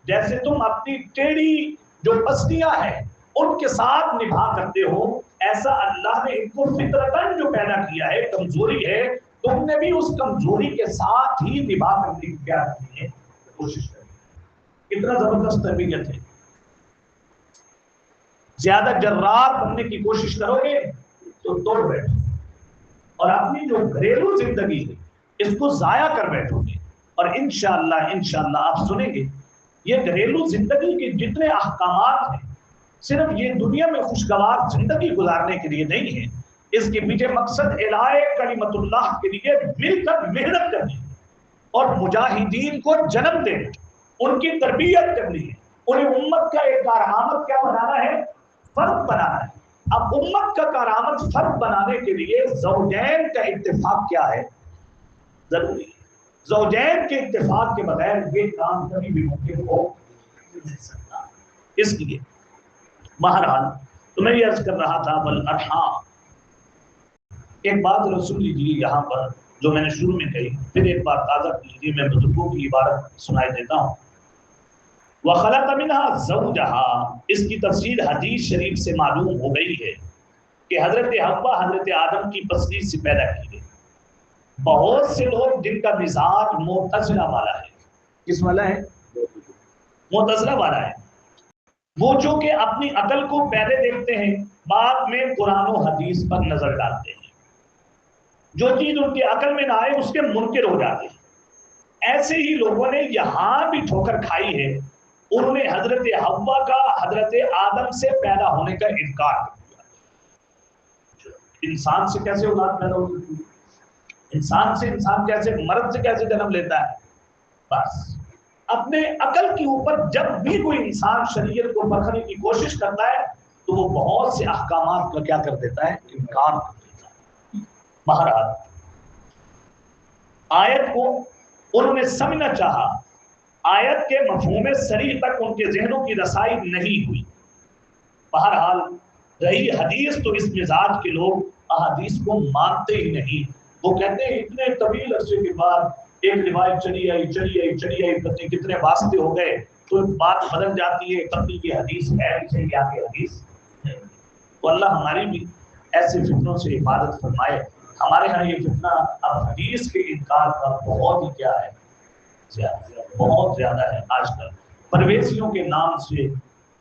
جیسے تم اپنی ٹیڑھی جو پسلیاں ہیں ان کے ساتھ نبھا کرتے ہو، ایسا اللہ نے ان کو فطرتاً جو پیدا کیا ہے، کمزوری ہے، تم نے بھی اس کمزوری کے ساتھ ہی نبھا کرنے کی کیا کرنی ہے، کوشش کرنی. کتنا زبردست تربیت ہے. زیادہ جرار بننے کی کوشش کرو گے تو توڑ بیٹھو، اور اپنی جو گھریلو زندگی ہے اس کو ضائع کر بیٹھو گے. اور انشاءاللہ آپ سنیں گے یہ گھریلو زندگی کے جتنے احکامات ہیں صرف یہ دنیا میں خوشگوار زندگی گزارنے کے لیے نہیں ہے، اس کے پیچھے مقصد اعلاء کلمت اللہ کے لیے مل کر محنت کرنی ہے اور مجاہدین کو جنم دینا، ان کی تربیت کرنی ہے، انہیں امت کا ایک کارآمد کیا بنانا ہے؟ فرد بنانا ہے. اب امت کا کارآمد فرد بنانے کے لیے زوجین کا اتفاق کیا ہے؟ ضروری ہے. زوجین کے اتفاق کے بغیر یہ کام کبھی بھی ممکن ہو نہیں سکتا. اس لیے بہرحال تو میں یہ عرض کر رہا تھا والارحام. ایک بات رسول لیجیے یہاں پر جو میں نے شروع میں کہی، پھر ایک بار تازہ کیجیے. میں بزرگوں کی عبارت سنائی دیتا ہوں. وَخَلَقَ مِنْهَا زَوْجَهَا، اس کی تفسیر حدیث شریف سے معلوم ہو گئی ہے کہ حضرت حوا حضرت آدم کی پسلی سے پیدا کی گئی. بہت سے لوگ جن کا مزاج معتزلہ والا ہے، کس والا ہے؟ معتزلہ والا ہے. وہ جو کہ اپنی عقل کو پہلے دیکھتے ہیں، بعد میں قرآن و حدیث پر نظر ڈالتے ہیں، جو چیز ان کی عقل میں نہ آئے اس کے منکر ہو جاتے ہیں. ایسے ہی لوگوں نے یہاں بھی ٹھوکر کھائی ہے. انہوں نے حضرت حوا کا حضرت آدم سے پیدا ہونے کا انکار کر دیا. انسان سے کیسے اولاد پیدا ہوتی ہے؟ انسان سے انسان کیسے، مرد سے کیسے جنم لیتا ہے؟ بس اپنے عقل کے اوپر جب بھی کوئی انسان شریعت کو پرکھنے کی کوشش کرتا ہے تو وہ بہت سے احکامات کا کیا کر دیتا ہے؟ انکار کر دیتا ہے. بہرحال آیت کو انہوں نے سمجھنا چاہا، آیت کے مفہوم صریح تک ان کے ذہنوں کی رسائی نہیں ہوئی. بہرحال رہی حدیث تو اس مزاج کے لوگ احادیث کو مانتے ہی نہیں. وہ کہتے ہیں اتنے طویل عرصے کے بعد ایک روایت چلی آئی پتہ کتنے واسطے ہو گئے تو بات بدل جاتی ہے، کبھی یہ حدیث ہے اسے کیا کہ حدیث ہے. تو اللہ ہماری بھی ایسے فتنوں سے حفاظت فرمائے. ہمارے ہاں یہ فتنہ اب حدیث کے انکار کا بہت ہی کیا ہے، بہت زیادہ ہے. آج کل پرویزیوں کے نام سے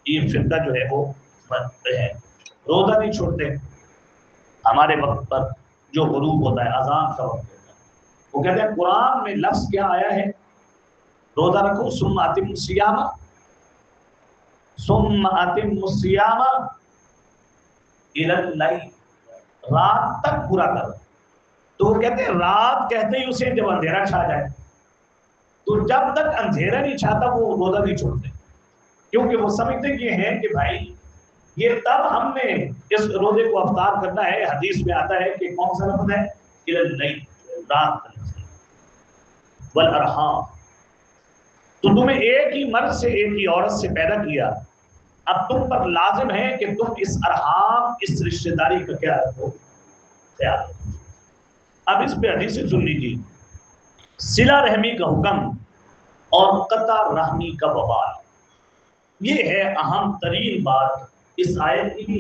یہ فرقہ جو ہے وہ بنتے ہیں، روزہ نہیں چھوڑتے. ہمارے وقت پر جو غروب ہوتا ہے، اذان کا وقت ہوتا ہے، وہ کہتے ہیں قرآن میں لفظ کیا آیا ہے؟ روزہ رکھو ثم اتموا الصیام، ثم اتموا الصیام الی اللیل، رات تک پورا کرو. تو وہ کہتے ہیں رات کہتے ہی اسے جب اندھیرا چھا جائے، تو جب تک اندھیرا نہیں چھاتا وہ روزہ نہیں چھوڑتے، کیونکہ وہ سمجھتے یہ ہیں کہ بھائی یہ تب ہم نے اس روزے کو افطار کرنا ہے. حدیث میں آتا ہے کہ کون سا لفظ ہے؟ الی اللیل، رات تک. والارحام، تو تمہیں ایک ہی مرد سے ایک ہی عورت سے پیدا کیا، اب تم پر لازم ہے کہ تم اس ارحام، اس رشتہ داری کا کیا رکھو؟ خیال. اب اس پہ حدیث سن لیجیے. صلہ رحمی کا حکم اور قطع رحمی کا وبال، یہ ہے اہم ترین بات اس آیت کی بھی،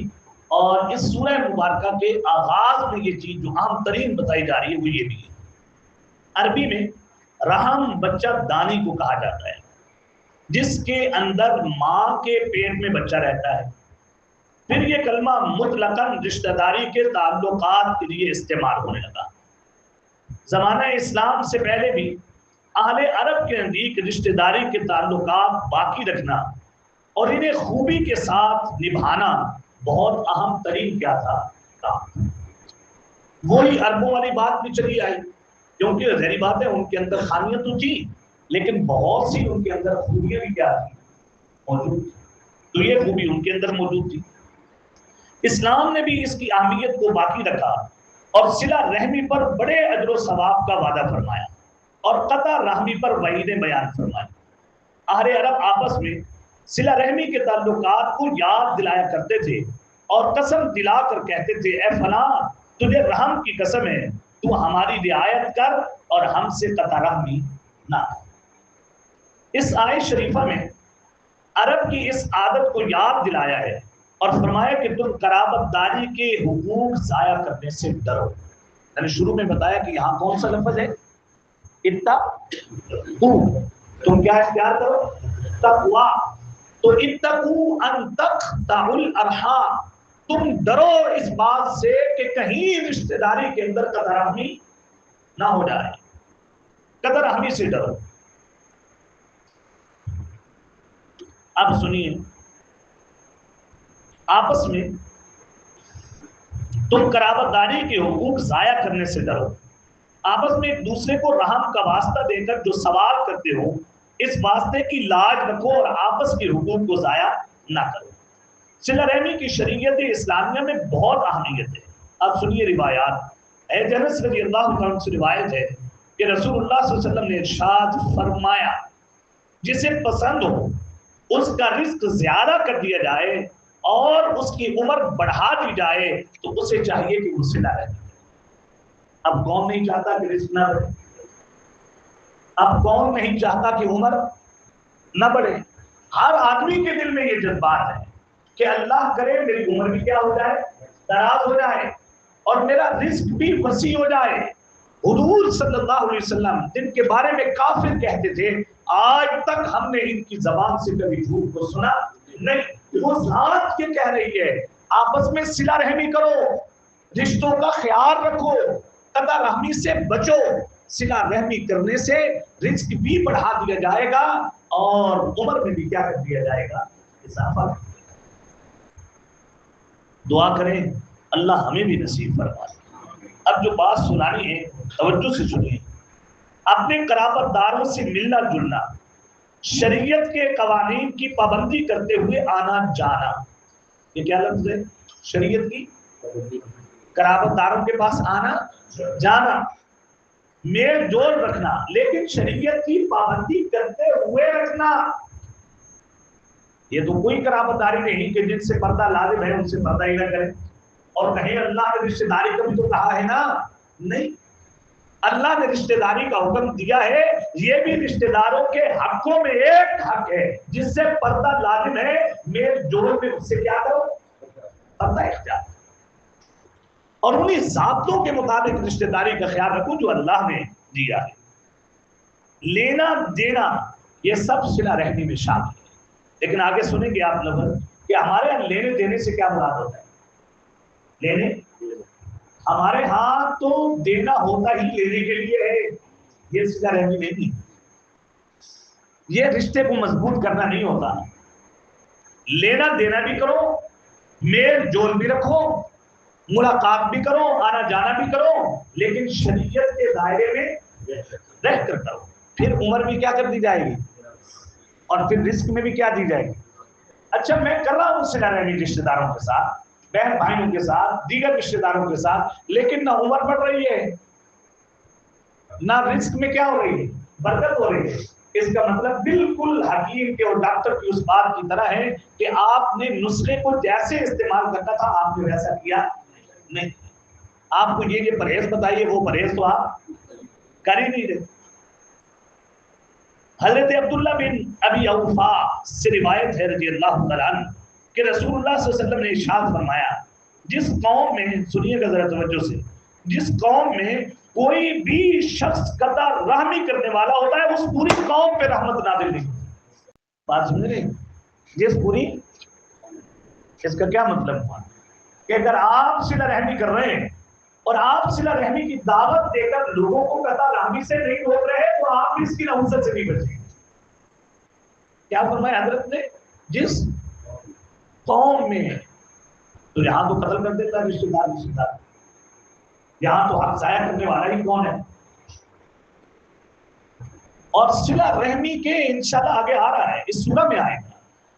اور اس سورہ مبارکہ کے آغاز میں یہ چیز جو اہم ترین بتائی جا رہی ہے وہ یہ بھی ہے. عربی میں رحم بچہ دانی کو کہا جاتا ہے، جس کے اندر ماں کے پیٹ میں بچہ رہتا ہے. پھر یہ کلمہ مطلقاً رشتہ داری کے تعلقات کے لیے استعمال ہونے لگا. زمانہ اسلام سے پہلے بھی اہل عرب کے نزدیک رشتہ داری کے تعلقات باقی رکھنا اور انہیں خوبی کے ساتھ نبھانا بہت اہم ترین کیا تھا. وہی عربوں والی بات بھی چلی آئی، کیونکہ ظاہری بات ہے ان کے اندر خامیاں تو تھی لیکن بہت سی ان کے اندر خوبیاں بھی کیا تھی، موجود. تو یہ خوبی ان کے اندر موجود تھی۔ اسلام نے بھی اس کی اہمیت کو باقی رکھا اور صلہ رحمی پر بڑے اجر و ثواب کا وعدہ فرمایا اور قطع رحمی پر وعیدیں بیان فرمائی۔ اہل عرب آپس میں صلہ رحمی کے تعلقات کو یاد دلایا کرتے تھے اور قسم دلا کر کہتے تھے، اے فلاں تجھے رحم کی قسم ہے، تو ہماری رعایت کر اور ہم سے قطع رحمی نہ۔ اس آیت شریفہ میں عرب کی اس عادت کو یاد دلایا ہے اور فرمایا کہ تم قرابت داری کے حقوق ضائع کرنے سے ڈرو۔ یعنی شروع میں بتایا کہ یہاں کون سا لفظ ہے؟ اتقوا، تم کیا اختیار کرو؟ تقوا۔ تو اتقوا ان تقطعوا الارحام، تم ڈرو اس بات سے کہ کہیں رشتہ داری کے اندر قطع رحمی نہ ہو جائے، قطع رحمی سے ڈرو۔ اب سنیے، آپس میں تم قرابت داری کے حقوق ضائع کرنے سے ڈرو، آپس میں ایک دوسرے کو رحم کا واسطہ دے کر جو سوال کرتے ہو اس واسطے کی لاج رکھو اور آپس کے حقوق کو ضائع نہ کرو۔ صلہ رحمی کی شریعت اسلامیہ میں بہت اہمیت ہے۔ اب سنیے روایات۔ حضرت انس رضی اللہ عنہ سے روایت ہے کہ رسول اللہ صلی اللہ علیہ وسلم نے ارشاد فرمایا، جسے پسند ہو اس کا رزق زیادہ کر دیا جائے اور اس کی عمر بڑھا دی جائے تو اسے چاہیے کہ وہ صلہ رحمی۔ اب کون نہیں چاہتا کہ رزق نہ بڑھے؟ اب کون نہیں چاہتا کہ عمر نہ بڑھے؟ ہر آدمی کے دل میں یہ جذبات ہے کہ اللہ کرے میری عمر بھی کیا ہو جائے، دراز ہو جائے اور میرا رزق بھی وسیع ہو جائے۔ حضور صلی اللہ علیہ وسلم جن کے بارے میں کافر کہتے تھے، آج تک ہم نے ان کی زبان سے کبھی جھوٹ کو سنا نہیں۔ وہ ذات یہ کہہ رہی ہے آپس میں صلہ رحمی کرو، رشتوں کا خیال رکھو، قطع رحمی سے بچو۔ صلہ رحمی کرنے سے رزق بھی بڑھا دیا جائے گا اور عمر میں بھی کیا کر دیا جائے گا، اضافہ۔ دعا کریں اللہ ہمیں بھی نصیب فرمائے۔ اب جو بات سنانی ہے توجہ سے سنیے۔ اپنے قرابت داروں سے ملنا جلنا، شریعت کے قوانین کی پابندی کرتے ہوئے آنا جانا، یہ کیا لفظ ہے؟ شریعت کی قرابت داروں کے پاس آنا جانا، میل جول رکھنا، لیکن شریعت کی پابندی کرتے ہوئے رکھنا۔ یہ تو کوئی قرابت داری نہیں کہ جن سے پردہ لازم ہے ان سے پردہ ہی نہ کرے۔ اور کہیں اللہ نے رشتہ داری کا بھی تو کہا ہے نا، نہیں، اللہ نے رشتہ داری کا حکم دیا ہے، یہ بھی رشتہ داروں کے حقوں میں ایک حق ہے جس سے پردہ لازم ہے، میل جول میں اس سے کیا کرو، پردہ اختیار۔ اور انہیں ضابطوں کے مطابق رشتہ داری کا خیال رکھو جو اللہ نے دیا ہے۔ لینا دینا یہ سب صلہ رحمی میں شامل ہے۔ لیکن آگے سنیں گے آپ لوگ کہ ہمارے یہاں لینے دینے سے کیا مراد ہوتا ہے؟ لینے، ہمارے ہاں تو دینا ہوتا ہی لینے کے لیے ہے، یہ صلہ رحمی نہیں، یہ رشتے کو مضبوط کرنا نہیں ہوتا۔ لینا دینا بھی کرو، میل جول بھی رکھو، ملاقات بھی کرو، آنا جانا بھی کرو، لیکن شریعت کے دائرے میں رہ کر کرو۔ پھر عمر بھی کیا کر دی جائے گی اور پھر رزق میں بھی کیا دی جائے گی۔ اچھا میں کر رہا ہوں صلہ رحمی رشتہ داروں کے ساتھ، بہن بھائیوں کے ساتھ، دیگر رشتہ داروں کے ساتھ، لیکن نہ عمر بڑھ رہی ہے نہ رزق میں کیا ہو رہی ہے، برکت ہو رہی ہے۔ اس کا مطلب بالکل حکیم کے اور ڈاکٹر کی اس بات کی طرح ہے کہ آپ نے نسخے کو جیسے استعمال کرنا تھا آپ نے ویسا کیا نہیں۔ آپ کو یہ پرہیز بتائیے، وہ پرہیز تو آپ کر ہی نہیں رہے۔ حضرت عبداللہ بن ابی اوفا سے روایت ہے رضی اللہ تعالیٰ عنہ کہ رسول اللہ صلی اللہ علیہ وسلم نے ارشاد فرمایا، جس قوم میں، سنیے گا ذرا توجہ سے، جس قوم میں کوئی بھی شخص قطع رحمی کرنے والا ہوتا ہے اس پوری قوم پہ رحمت نازل نہیں۔ بات سمجھ رہے ہیں؟ جس پوری، اس کا کیا مطلب ہوا کہ اگر آپ صلہ رحمی کر رہے ہیں اور آپ صلہ رحمی کی دعوت دے کر لوگوں کو قطع رحمی سے نہیں روک رہے تو آپ اس کی نحوست سے نہیں بچیں۔ کیا فرمایا حضرت نے؟ جس قوم میں، تو یہاں تو قتل کر دیتا ہے رشتہ دار، یہاں تو حق ضائع کرنے والا ہی کون ہے؟ اور صلہ رحمی کے انشاءاللہ آگے آ رہا ہے، اس سورہ میں آئے گا،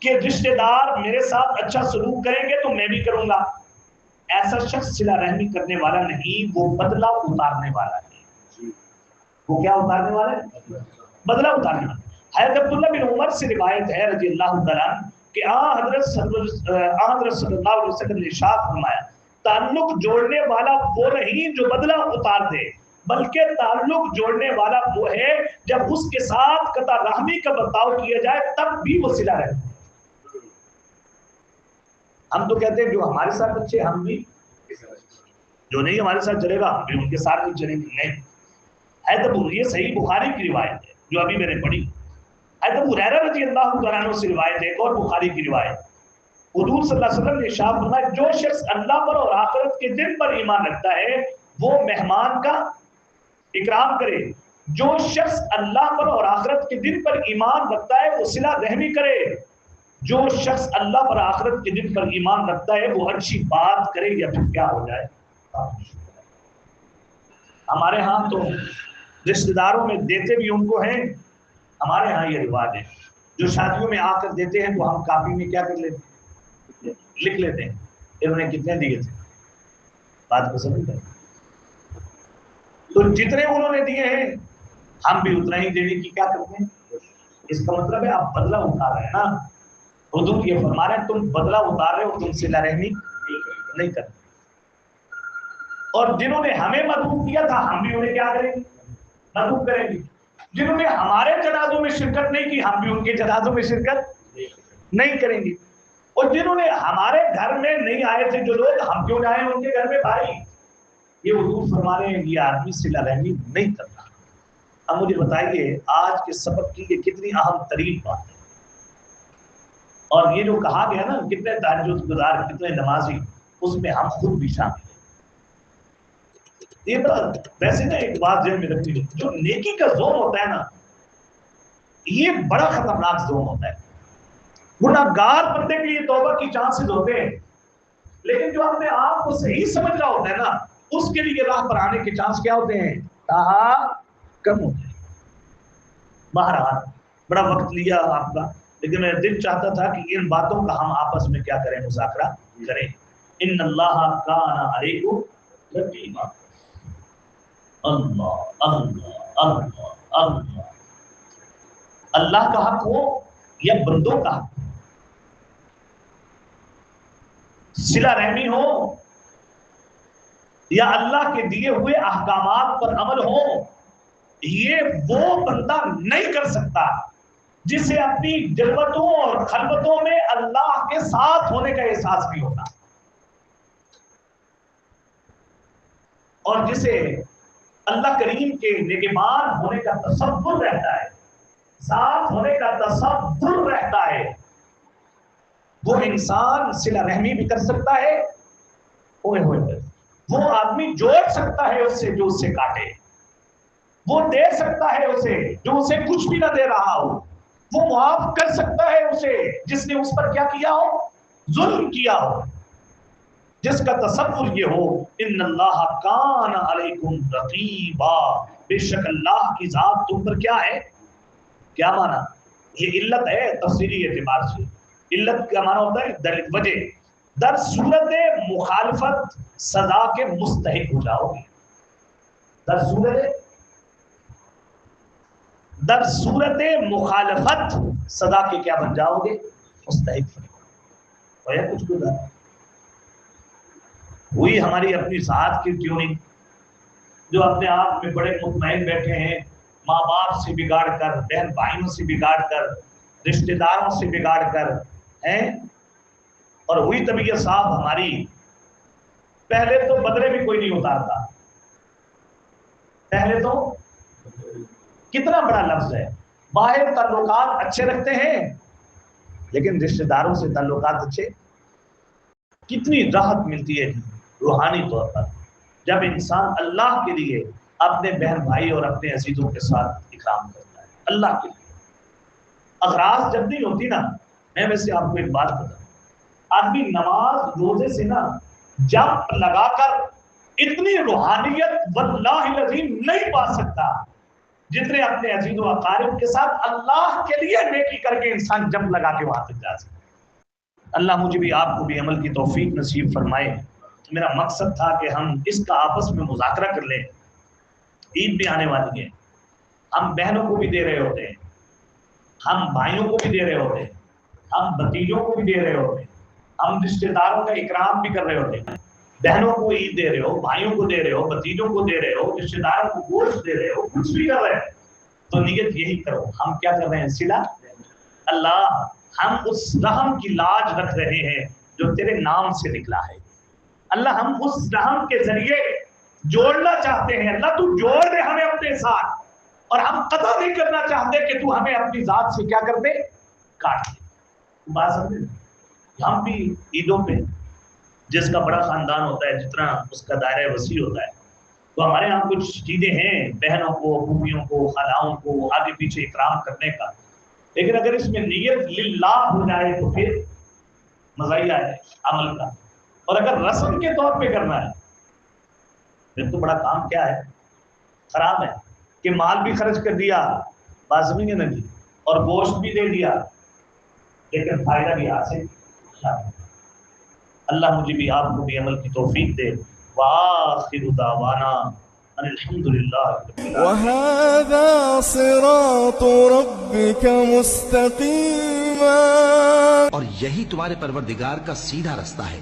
کہ رشتے دار میرے ساتھ اچھا سلوک کریں گے تو میں بھی کروں گا. ایسا شخص صلہ رحمی کرنے والا نہیں، وہ بدلہ اتارنے والا ہے. وہ کیا اتارنے والا ہے؟ بدلہ اتارنے والا. حضرت عبداللہ بن عمر سے روایت ہے رضی اللہ تعالیٰ کہ حضرت صلی اللہ علیہ وسلم نے ارشاد فرمایا تعلق جوڑنے والا وہ نہیں جو بدلہ اتار دے، بلکہ تعلق جوڑنے والا وہ ہے جب اس کے ساتھ قطع رحمی کا برتاؤ کیا جائے تب بھی وہ صلہ رحمی. ہم تو کہتے ہیں جو ہمارے ساتھ اچھے ہم بھی، جو نہیں ہمارے ساتھ چلے گا ہم بھی ان کے ساتھ نہیں چلیں گے. نہیں ہے تو یہ صحیح بخاری کی روایت ہے جو ابھی میں نے پڑھی. حضرت ابو ہریرہ رضی اللہ تعالیٰ عنہ سے روایت ہے، ایک اور بخاری کی روایت. حضور صلی اللہ علیہ وسلم نے ارشاد فرمایا جو شخص اللہ پر اور آخرت کے دن پر ایمان رکھتا ہے وہ مہمان کا اکرام کرے. جو شخص اللہ پر اور آخرت کے دن پر ایمان رکھتا ہے وہ صلہ رحمی کرے. جو شخص اللہ پر آخرت کے دن پر ایمان رکھتا ہے وہ اچھی بات کرے یا پھر کیا ہو جائے. ہمارے ہاں تو رشتہ داروں میں دیتے بھی ان کو ہیں. ہمارے ہاں یہ رواج ہے جو شادیوں میں آ کر دیتے ہیں تو ہم کاپی میں کیا کر لیتے ہیں، لکھ لیتے ہیں انہوں نے کتنے دیے تھے. بات کو سمجھ گئے؟ تو جتنے انہوں نے دیے ہیں ہم بھی اتنا ہی دینے کی کیا کرتے ہیں. اس کا مطلب ہے آپ بدلہ اتار رہے ہیں نا. حضور یہ فرما رہے ہیں تم بدلہ اتار رہے ہو، تم صلہ رحمی نہیں کرتے. اور جنہوں نے ہمیں مدعو کیا تھا ہم بھی انہیں کیا کریں گے، مدعو کریں گے. جنہوں نے ہمارے جنازوں میں شرکت نہیں کی ہم بھی ان کے جنازوں میں شرکت نہیں کریں گے. اور جنہوں نے ہمارے گھر میں نہیں آئے تھے جو لوگ ہم کیوں نہ آئے ان کے گھر میں بھائی. یہ حضور فرما رہے ہیں یہ آدمی صلہ رحمی نہیں کرتا. اب مجھے بتائیے آج کے سبق کی یہ کتنی اہم ترین بات ہے. اور یہ جو کہا گیا نا کتنے تہجد گزار کتنے نمازی، اس میں ہم خود بھی شامل ہیں. یہ ویسے نا ایک بات ذہن میں رکھنی ہے، جو نیکی کا زون ہوتا ہے نا یہ بڑا خطرناک زون ہوتا ہے. گناہگار بندے کے لیے توبہ کی چانسز ہوتے ہیں، لیکن جو اپنے آپ کو صحیح سمجھ رہا ہوتا ہے نا اس کے لیے راہ پر آنے کے چانس کیا ہوتے ہیں، کم ہوتے ہیں. بہرحال بڑا وقت لیا آپ کا، لیکن میرا دل چاہتا تھا کہ ان باتوں کا ہم آپس میں کیا کریں، مذاکرہ کریں. ان اللہ کان علیکم رقیبا. اللہ اللہ اللہ اللہ. اللہ کا حق ہو یا بندوں کا حق، صلہ رحمی ہو یا اللہ کے دیے ہوئے احکامات پر عمل ہو، یہ وہ بندہ نہیں کر سکتا جسے اپنی جلوتوں اور خلوتوں میں اللہ کے ساتھ ہونے کا احساس بھی ہوتا، اور جسے اللہ کریم کے نگہبان ہونے کا تصور رہتا ہے، ساتھ ہونے کا تصور رہتا ہے. وہ انسان صلہ رحمی بھی کر سکتا ہے، وہ آدمی جوڑ سکتا ہے اس سے جو اس سے کاٹے، وہ دے سکتا ہے اسے جو اسے کچھ بھی نہ دے رہا ہو، وہ معاف کر سکتا ہے اسے جس نے اس پر کیا کیا ہو، ظلم کیا ہو. جس کا تصور یہ ہو ان اللہ کان علیکم رقیبا، بے شک اللہ کی ذات تم پر کیا ہے. کیا مانا؟ یہ علت ہے تفسیری اعتبار سے. علت کا مانا ہوتا ہے دلیل، وجہ. در صورت مخالفت سزا کے مستحق ہو جاؤ گے. در صورت مخالفت سزا کے کیا بن جاؤ گے، مستحق. کچھ گزرا ہوئی ہماری اپنی ذات کی ٹیوننگ، جو اپنے آپ میں بڑے مطمئن بیٹھے ہیں، ماں باپ سے بگاڑ کر، بہن بھائیوں سے بگاڑ کر، رشتہ داروں سے بگاڑ کر ہیں. اور ہوئی طبیعت صاحب ہماری، پہلے تو بدلے بھی کوئی نہیں اتارتا. پہلے تو کتنا بڑا لفظ ہے، باہر تعلقات اچھے رکھتے ہیں لیکن رشتہ داروں سے تعلقات اچھے. کتنی راحت ملتی ہے روحانی طور پر جب انسان اللہ کے لیے اپنے بہن بھائی اور اپنے عزیزوں کے ساتھ اکرام کرتا ہے. اللہ کے لیے اغراض جب نہیں ہوتی نا، میں ویسے آپ کو ایک بات بتاؤں، آدمی نماز روزے سے نا جب لگا کر اتنی روحانیت واللہ العظیم نہیں پا سکتا جتنے اپنے عزیز و اقارب کے ساتھ اللہ کے لیے نیکی کر کے انسان جمپ لگا کے وہاں تک جا سکتا ہے۔ اللہ مجھے بھی آپ کو بھی عمل کی توفیق نصیب فرمائے۔ میرا مقصد تھا کہ ہم اس کا آپس میں مذاکرہ کر لیں۔ عید بھی آنے والی ہے، ہم بہنوں کو بھی دے رہے ہوتے ہیں، ہم بھائیوں کو بھی دے رہے ہوتے ہیں، ہم بھتیجوں کو بھی دے رہے ہوتے ہیں، ہم رشتے داروں کا اکرام بھی کر رہے ہوتے ہیں۔ بہنوں کو عید دے رہے ہو، بھائیوں کو دے رہے ہو، بھتیجوں کو دے رہے ہو، رشتے داروں کو گوشت دے رہے ہو، کچھ بھی کر رہے ہیں تو نیت یہی کرو، ہم کیا کر رہے ہیں؟ صلہ۔ اللہ ہم اس رحم کی لاج رکھ رہے ہیں جو تیرے نام سے نکلا ہے۔ اللہ ہم اس رحم کے ذریعے جوڑنا چاہتے ہیں، اللہ تو جوڑ دے ہمیں اپنے ساتھ، اور ہم قطع نہیں کرنا چاہتے کہ تو ہمیں اپنی ذات سے کیا کر دے؟ کاٹ دے۔ بات سمجھے؟ ہم بھی عیدوں پہ جس کا بڑا خاندان ہوتا ہے، جتنا اس کا دائرہ وسیع ہوتا ہے، تو ہمارے ہاں کچھ چیزیں ہیں بہنوں کو، پھوپھیوں کو، خالاؤں کو آگے پیچھے اکرام کرنے کا، لیکن اگر اس میں نیت للہ ہو جائے تو پھر مزہ ہی آئے عمل کا، اور اگر رسم کے طور پہ کرنا ہے پھر تو بڑا کام کیا ہے، خراب ہے کہ مال بھی خرچ کر دیا، بات سمجھیں گے نا جی، اور گوشت بھی دے دیا لیکن فائدہ بھی حاصل نہ۔ اللہ مجھے بھی آپ کو بھی عمل کی توفیق دے۔ وآخر دعوانا ان الحمد للہ رب العالمین۔ وهذا صراط ربك مستقيما، اور یہی تمہارے پروردگار کا سیدھا رستہ ہے۔